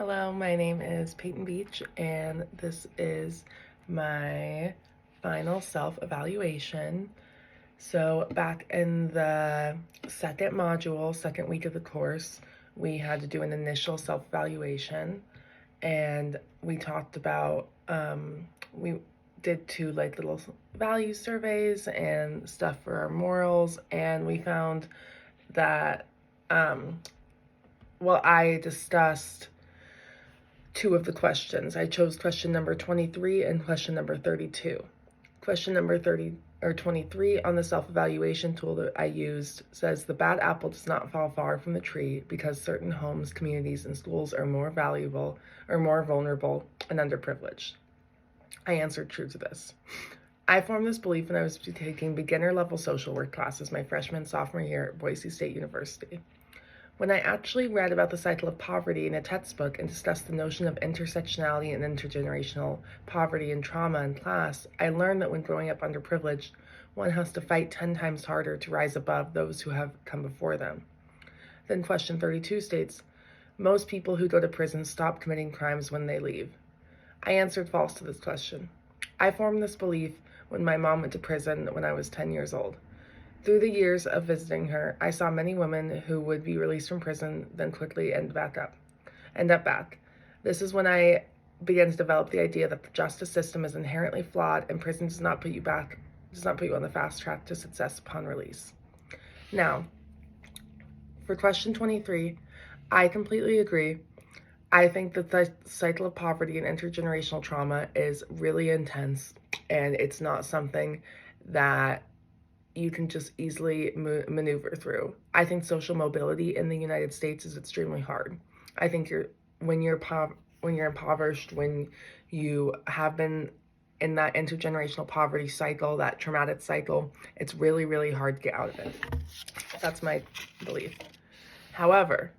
Hello, my name is Peyton Beach, and this is my final self-evaluation. So back in the second module, second week of the course, we had to do an initial self-evaluation, and we talked about, we did two little value surveys and stuff for our morals, and we found that, I discussed two of the questions. I chose question number 23 and question number 32. Question number 23 on the self-evaluation tool that I used says the bad apple does not fall far from the tree because certain homes, communities, and schools are more valuable or more vulnerable and underprivileged. I answered true to this. I formed this belief when I was taking beginner level social work classes my freshman and sophomore year at Boise State University. When I actually read about the cycle of poverty in a textbook and discussed the notion of intersectionality and intergenerational poverty and trauma in class, I learned that when growing up underprivileged, one has to fight 10 times harder to rise above those who have come before them. Then question 32 states, most people who go to prison stop committing crimes when they leave. I answered false to this question. I formed this belief when my mom went to prison when I was 10 years old. Through the years of visiting her, I saw many women who would be released from prison, then quickly end up back. This is when I began to develop the idea that the justice system is inherently flawed and prison does not put you on the fast track to success upon release. Now, for question 23, I completely agree. I think that the cycle of poverty and intergenerational trauma is really intense, and it's not something that you can just easily maneuver through. I think social mobility in the United States is extremely hard. I think when you're impoverished, when you have been in that intergenerational poverty cycle, that traumatic cycle, it's really, really hard to get out of it. That's my belief. However,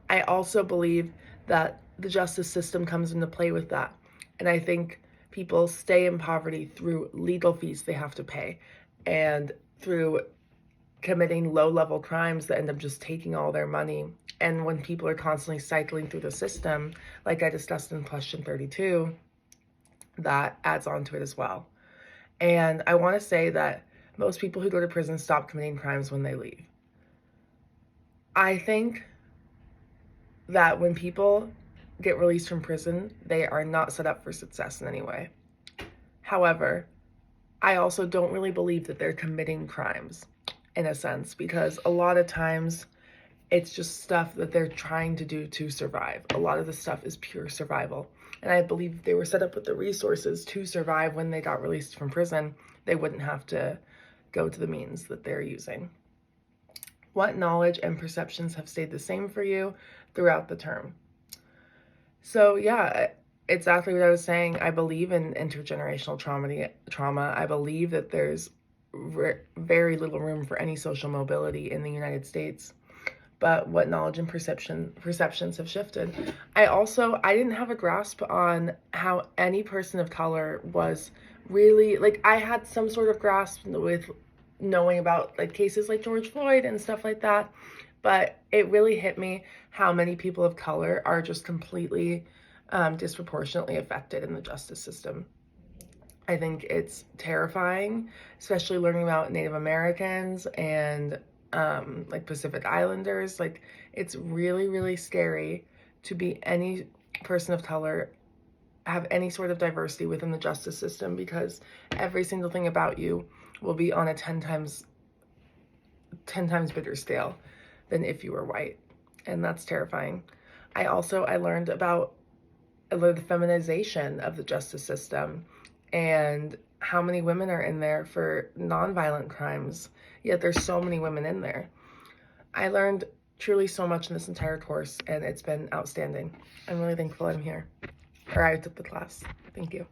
I also believe that the justice system comes into play with that. And I think people stay in poverty through legal fees they have to pay and through committing low-level crimes that end up just taking all their money. And when people are constantly cycling through the system, like I discussed in question 32, that adds on to it as well. And I want to say that most people who go to prison stop committing crimes when they leave. I think that when people get released from prison, they are not set up for success in any way. However, I also don't really believe that they're committing crimes in a sense, because a lot of times it's just stuff that they're trying to do to survive. A lot of the stuff is pure survival. And I believe if they were set up with the resources to survive when they got released from prison, they wouldn't have to go to the means that they're using. What knowledge and perceptions have stayed the same for you throughout the term? So yeah, exactly what I was saying. I believe in intergenerational trauma. I believe that there's very little room for any social mobility in the United States. But what knowledge and perceptions have shifted. I didn't have a grasp on how any person of color was really, I had some sort of grasp with knowing about cases like George Floyd and stuff like that, but it really hit me how many people of color are just completely disproportionately affected in the justice system. I think it's terrifying, especially learning about Native Americans and Pacific Islanders. It's really, really scary to be any person of color, have any sort of diversity within the justice system, because every single thing about you will be on a 10 times bigger scale than if you were white. And that's terrifying. I learned about the feminization of the justice system and how many women are in there for nonviolent crimes, yet there's so many women in there. I learned truly so much in this entire course, and it's been outstanding. I'm really thankful I'm here, or I took the class. Thank you.